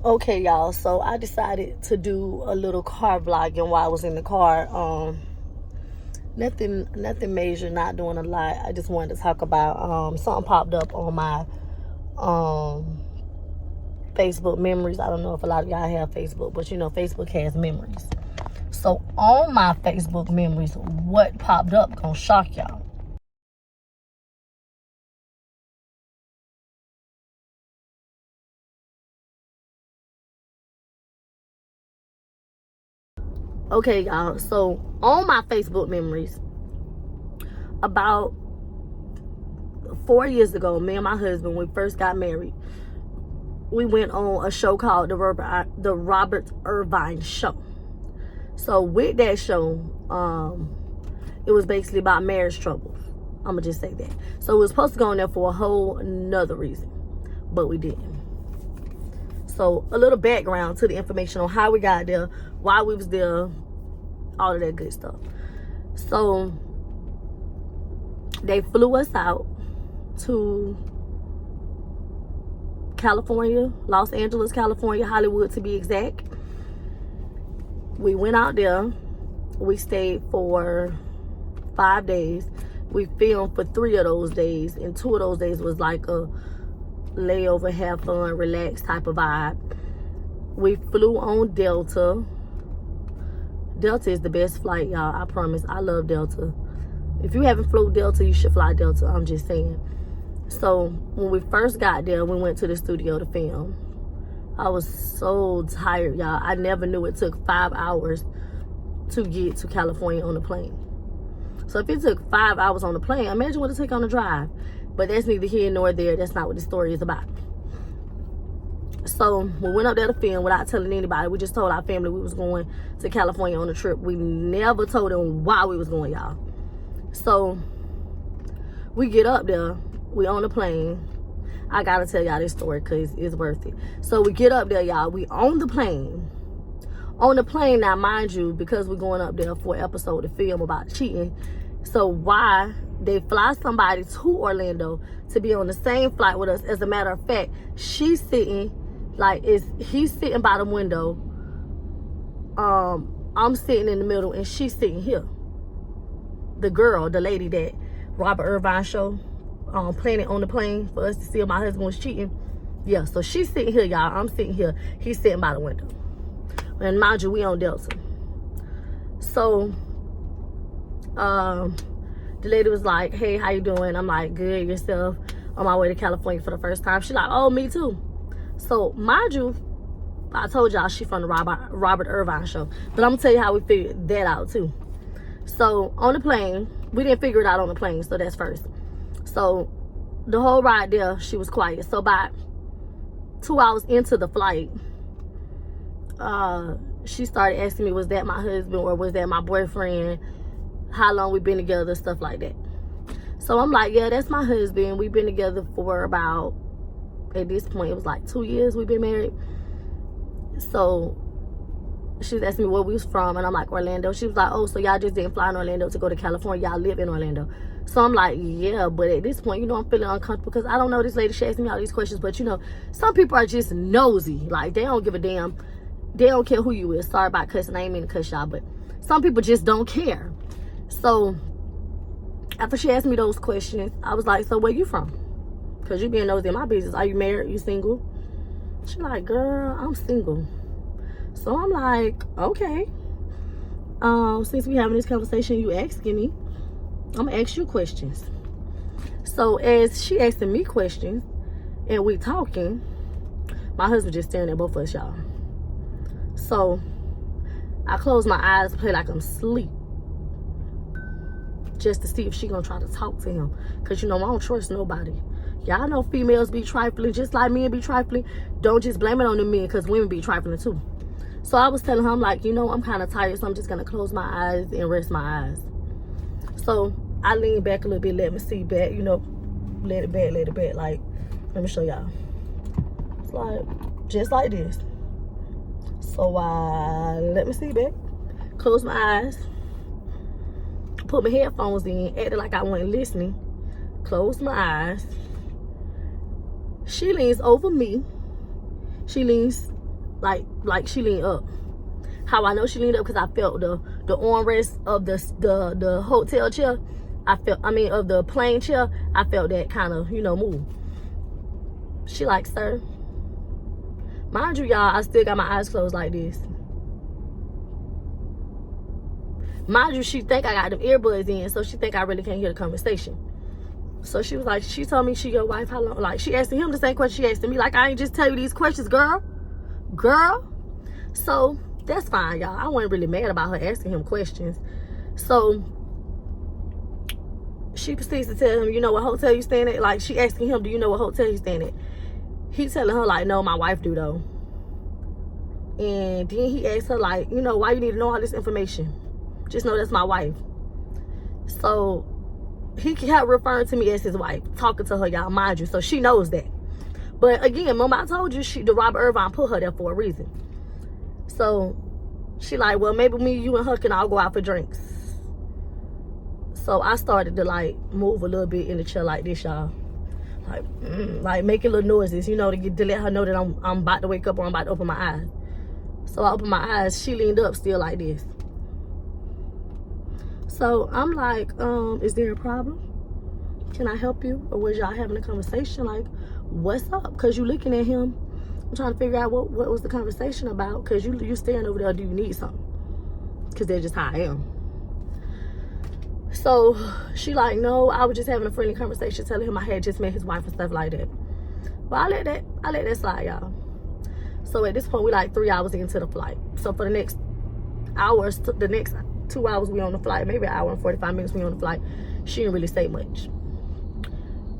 Okay, y'all, so I decided to do a little car vlogging while I was in the car. Nothing major, not doing a lot. I just wanted to talk about something popped up on my Facebook memories. I don't know if a lot of y'all have Facebook, but you know Facebook has memories. So on my Facebook memories, what popped up gonna shock y'all. Okay, y'all, so on my Facebook memories, about 4 years ago, me and my husband, when we first got married, we went on a show called the Robert IRVINE Show. So with that show, it was basically about marriage troubles. I'm gonna just say that. So we was supposed to go on there for a whole nother reason, but we didn't. So a little background to the information on how we got there, why we was there, all of that good stuff. So they flew us out to California, Los Angeles, California, Hollywood to be exact. We went out there. We stayed for 5 days. We filmed for 3 of those days, and 2 of those days was like a layover, have fun, relax type of vibe. We flew on Delta. Delta is the best flight, y'all. I promise. I love Delta. If you haven't flown Delta, you should fly Delta. I'm just saying. So when we first got there, we went to the studio to film. I was so tired, y'all. I never knew it took 5 hours to get to California on the plane. So if it took 5 hours on the plane, imagine what it took on the drive. But that's neither here nor there. That's not what the story is about. So we went up there to film without telling anybody. We just told our family we was going to California on a trip. We never told them why we was going, y'all. So we get up there. We on the plane. I gotta tell y'all this story because it's worth it. So we get up there, y'all. We on the plane. On the plane now, mind you, because we're going up there for an episode to film about cheating. So why they fly somebody to Orlando to be on the same flight with us? As a matter of fact, she's sitting he's sitting by the window. I'm sitting in the middle and she's sitting here. The girl, the lady that Robert IRVINE show, planted on the plane for us to see if my husband was cheating. Yeah, so she's sitting here, y'all. I'm sitting here. He's sitting by the window. And mind you, we on Delta. So the lady was like, hey, how you doing? I'm like, good, yourself? On my way to California for the first time. She's like, oh, me too. So mind you, I told y'all she from the Robert IRVINE show. But I'm gonna tell you how we figured that out too. So on the plane, we didn't figure it out on the plane, so that's first. So the whole ride there, she was quiet. So by 2 hours into the flight, she started asking me, was that my husband or was that my boyfriend? How long we been together, stuff like that. So I'm like, yeah, that's my husband. We've been together for about, at this point, it was like 2 years we've been married. So she was asking me where we was from, and I'm like, Orlando. She was like, oh, so y'all just didn't fly in Orlando to go to California. Y'all live in Orlando. So I'm like, yeah, but at this point, you know, I'm feeling uncomfortable because I don't know this lady. She asking me all these questions, but you know, some people are just nosy. Like, they don't give a damn. They don't care who you is. Sorry about cussing. I ain't mean to cuss y'all, but some people just don't care. So after she asked me those questions, I was like, so where you from? Because you being nosy in my business. Are you married? You single? She like, girl, I'm single. So I'm like, okay. Since we having this conversation, you asking me, I'm gonna ask you questions. So as she asking me questions and we talking, my husband just staring at both of us, y'all. So I close my eyes, play like I'm asleep, just to see if she gonna try to talk to him. Cause you know, I don't trust nobody. Y'all know females be trifling just like men be trifling. Don't just blame it on the men, cause women be trifling too. So I was telling her, I'm like, you know, I'm kind of tired, so I'm just gonna close my eyes and rest my eyes. So I lean back a little bit, let me see back, you know, let it back, like, let me show y'all. It's like, just like this. So I let me see back, close my eyes, put my headphones in, acted like I wasn't listening, close my eyes. She leans over me. She leans like she leaned up. How I know she leaned up, because I felt the armrest of the hotel chair. Of the plane chair, I felt that kind of, move. She like, sir. Mind you, y'all, I still got my eyes closed like this. Mind you, she think I got them earbuds in, so she think I really can't hear the conversation. So she was like, she told me she your wife, how long? Like, she asking him the same question she asked me. Like, I ain't just tell you these questions, girl. So that's fine, y'all. I wasn't really mad about her asking him questions. So she proceeds to tell him, you know what hotel you staying at? Like, she asking him, do you know what hotel you staying at? He telling her, like, no, my wife do, though. And then he asked her, like, why you need to know all this information? Just know that's my wife. So he kept referring to me as his wife, talking to her, y'all, mind you. So she knows that. But again, Mama, I told you, the Robert Irvine put her there for a reason. So she like, well, maybe me, you, and her can all go out for drinks. So I started to like move a little bit in the chair like this, y'all. Like making little noises, to let her know that I'm about to wake up or I'm about to open my eyes. So I opened my eyes. She leaned up still like this. So I'm like, is there a problem? Can I help you? Or was y'all having a conversation? Like, what's up? Because you looking at him. I'm trying to figure out what was the conversation about. Because you staring over there. Do you need something? Because that's just how I am. So she like, no, I was just having a friendly conversation, telling him I had just met his wife and stuff like that. But I let that slide, y'all. So at this point, we like 3 hours into the flight. So for the next hours, the next 2 hours we on the flight, maybe an hour and 45 minutes we on the flight, she didn't really say much.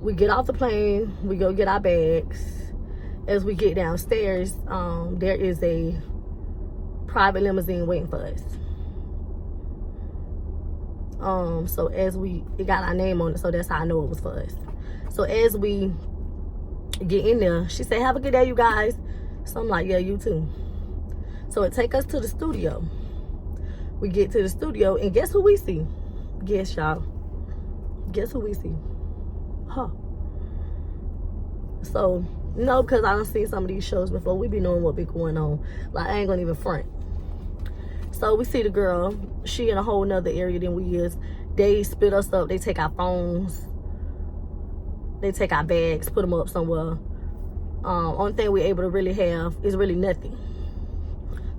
We get off the plane, we go get our bags. As we get downstairs, there is a private limousine waiting for us. So it got our name on it, so that's how I know it was for us. So as we get in there, she said, have a good day, you guys. So I'm like, yeah, you too. So it take us to the studio. We get to the studio, and guess who we see? Guess, y'all. Guess who we see? Huh. So, no, because I done seen some of these shows before. We be knowing what be going on. Like, I ain't gonna even front. So we see the girl. She in a whole nother area than we is. They split us up. They take our phones. They take our bags, put them up somewhere. Only thing we're able to really have is really nothing.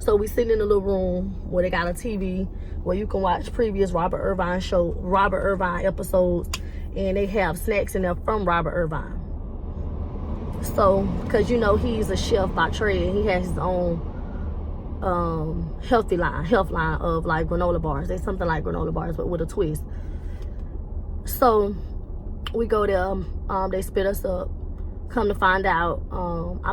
So we sitting in a little room where they got a TV where you can watch previous Robert Irvine episodes, and they have snacks in there from Robert Irvine. So, because he's a chef by trade, and he has his own health line of like granola bars. They something like granola bars but with a twist. So we go there, they split us up. Come to find out,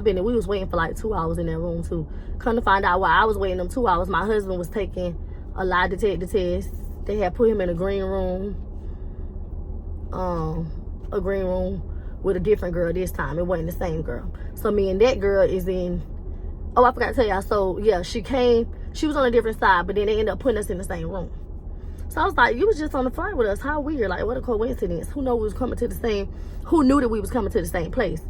we was waiting for like 2 hours in that room too. Come to find out, while I was waiting them 2 hours, my husband was taking a lie detector test. They had put him in a green room with a different girl this time. It wasn't the same girl. So me and that girl is in, oh, I forgot to tell y'all. So yeah, she was on a different side, but then they ended up putting us in the same room. So I was like, you was just on the flight with us. How weird. Like, what a coincidence. Who knew we was coming to the same, who knew that we was coming to the same place?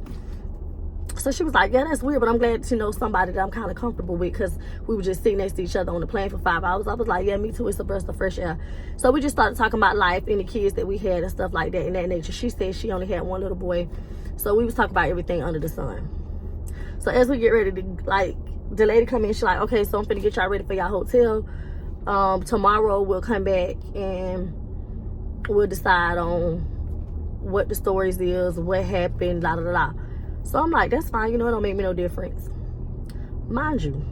So she was like, yeah, that's weird, but I'm glad to know somebody that I'm kind of comfortable with, because we were just sitting next to each other on the plane for 5 hours. I was like, yeah, me too. It's a breath of fresh air. So we just started talking about life and the kids that we had and stuff like that in that nature. She said she only had one little boy. So we was talking about everything under the sun. So as we get ready to, like, the lady come in, she's like, okay, so I'm finna get y'all ready for y'all hotel. Tomorrow we'll come back and we'll decide on what the stories is, what happened, la da da da. So I'm like, that's fine, it don't make me no difference. Mind you,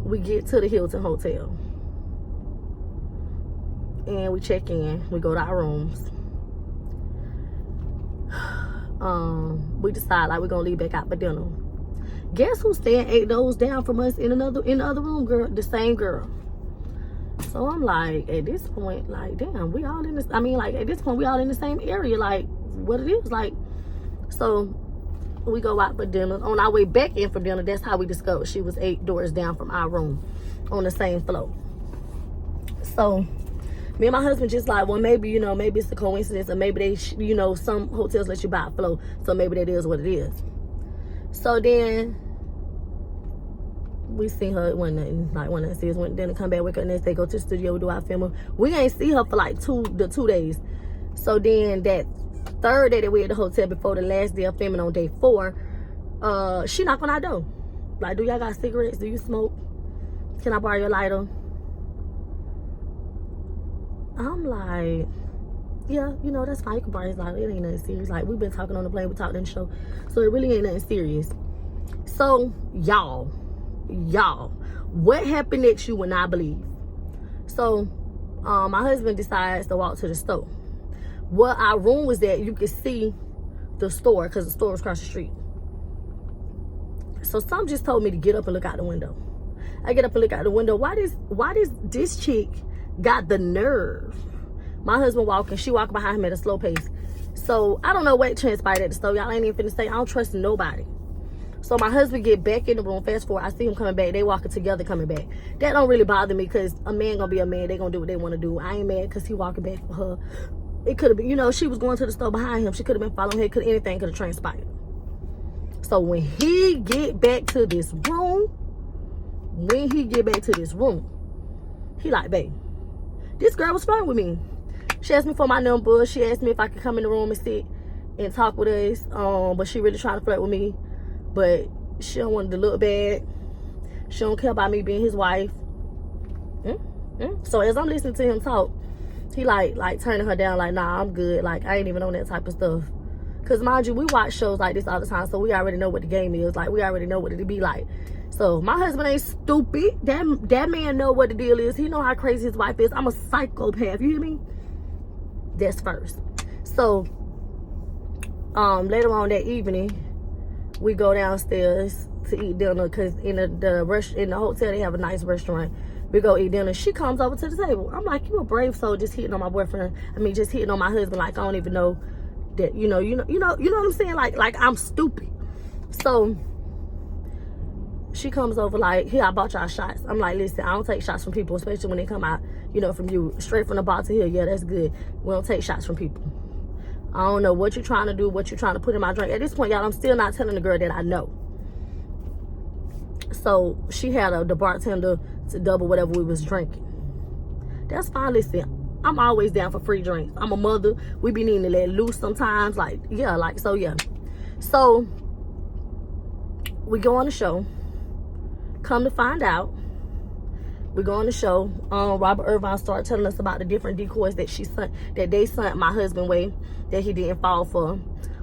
we get to the Hilton Hotel and we check in, we go to our rooms. We decide like we're gonna leave back out for dinner. Guess who's staying 8 doors down from us in the other room, girl? The same girl. So I'm like, at this point, like, damn, we all in this. At this point, we all in the same area. Like, what it is, like. So we go out for dinner. On our way back in for dinner, that's how we discovered she was 8 doors down from our room on the same floor. So me and my husband just like, well, maybe, maybe it's a coincidence, or maybe they, some hotels let you buy a floor, so maybe that is what it is. So then We seen her, it wasn't nothing. Like, one of the went then to come back with her next day, go to the studio, we do our filming. We ain't see her for like 2 days. So then that 3rd day that we at the hotel before the last day of filming on day 4, she knocked on our door. Like, do y'all got cigarettes? Do you smoke? Can I borrow your lighter? I'm like, yeah, you know, that's fine. You can borrow his lighter. It ain't nothing serious. Like, we've been talking on the plane, we talked in the show. So it really ain't nothing serious. So, y'all, what happened next you will not believe. So, my husband decides to walk to the store. Where our room was at, you could see the store, because the store was across the street. So some just told me to get up and look out the window. I get up and look out the window. Why does this chick got the nerve? My husband walking, she walking behind him at a slow pace. So I don't know what transpired at the store. Y'all ain't even finna say, I don't trust nobody. So my husband get back in the room. Fast forward, I see him coming back. They walking together coming back. That don't really bother me, because a man gonna be a man. They gonna do what they want to do. I ain't mad because he walking back for her. It could have been, you know, she was going to the store behind him. She could have been following him. Anything could have transpired. So when he get back to this room, he like, babe, this girl was flirting with me. She asked me for my number. She asked me if I could come in the room and sit and talk with us. But she really trying to flirt with me. But she don't want to look bad. She don't care about me being his wife. So as I'm listening to him talk, he like turning her down, like, nah, I'm good. Like, I ain't even on that type of stuff. Because mind you, we watch shows like this all the time, so we already know what the game is. Like, we already know what it be like. So my husband ain't stupid. That man know what the deal is. He know how crazy his wife is. I'm a psychopath. You hear me? That's first. So later on that evening, we go downstairs to eat dinner, because in the hotel they have a nice restaurant. We go eat dinner. She comes over to the table. I'm like, you a brave soul, just hitting on my boyfriend. I mean, just hitting on my husband. Like, I don't even know that, you know what I'm saying? Like I'm stupid. So she comes over like, here, I bought y'all shots. I'm like, listen, I don't take shots from people, especially when they come out, you know, from you, straight from the bar to here. Yeah, that's good. We don't take shots from people. I don't know what you're trying to do, what you're trying to put in my drink. At this point, y'all, I'm still not telling the girl that I know. So she had the bartender to double whatever we was drinking. That's fine. Listen, I'm always down for free drinks. I'm a mother. We be needing to let loose sometimes. Like, yeah, like, so yeah. So we go on the show. Come to find out, we go on the show. Robert IRVINE started telling us about the different decoys that they sent my husband way, that he didn't fall for,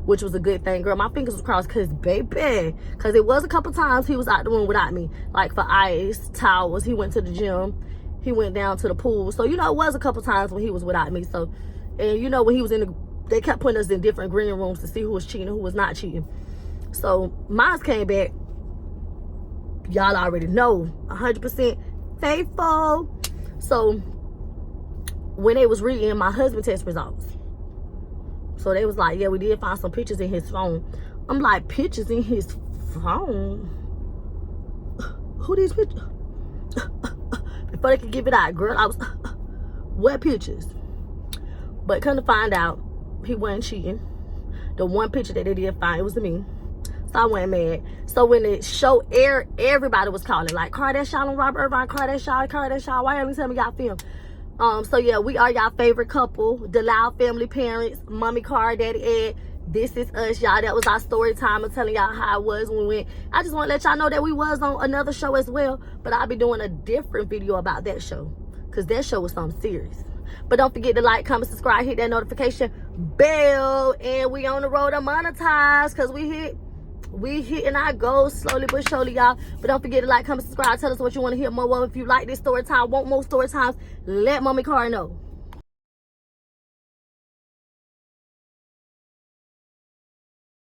which was a good thing. Girl, my fingers was crossed, because it was a couple times he was out the room without me, like for ice, towels. He went to the gym, he went down to the pool. So, you know, it was a couple times when he was without me. So, and you know, when he was they kept putting us in different green rooms to see who was cheating, who was not cheating. So mine came back, y'all already know, 100% faithful. So when they was reading my husband's test results, so they was like, yeah, we did find some pictures in his phone. I'm like, pictures in his phone? Who these pictures? Before they could give it out, girl, I was, what pictures? But come to find out, he wasn't cheating. The one picture that they did find, it was to me. So I wasn't mad. So when the show aired, everybody was calling, like, Kardashian and Robert IRVINE, Kardashian. Why y'all tell me y'all film? So yeah, we are y'all favorite couple, the Loud family parents, Mommy, Cara, Daddy Ed. This is us, y'all. That was our story time of telling y'all how it was when we went. I just want to let y'all know that we was on another show as well, but I'll be doing a different video about that show, because that show was something serious. But don't forget to like, comment, subscribe, hit that notification bell, and we on the road to monetize, because we hitting our goals slowly but surely, y'all. But don't forget to like, comment, subscribe, tell us what you want to hear more of. If you like this story time, want more story times, let Mommy Cara know.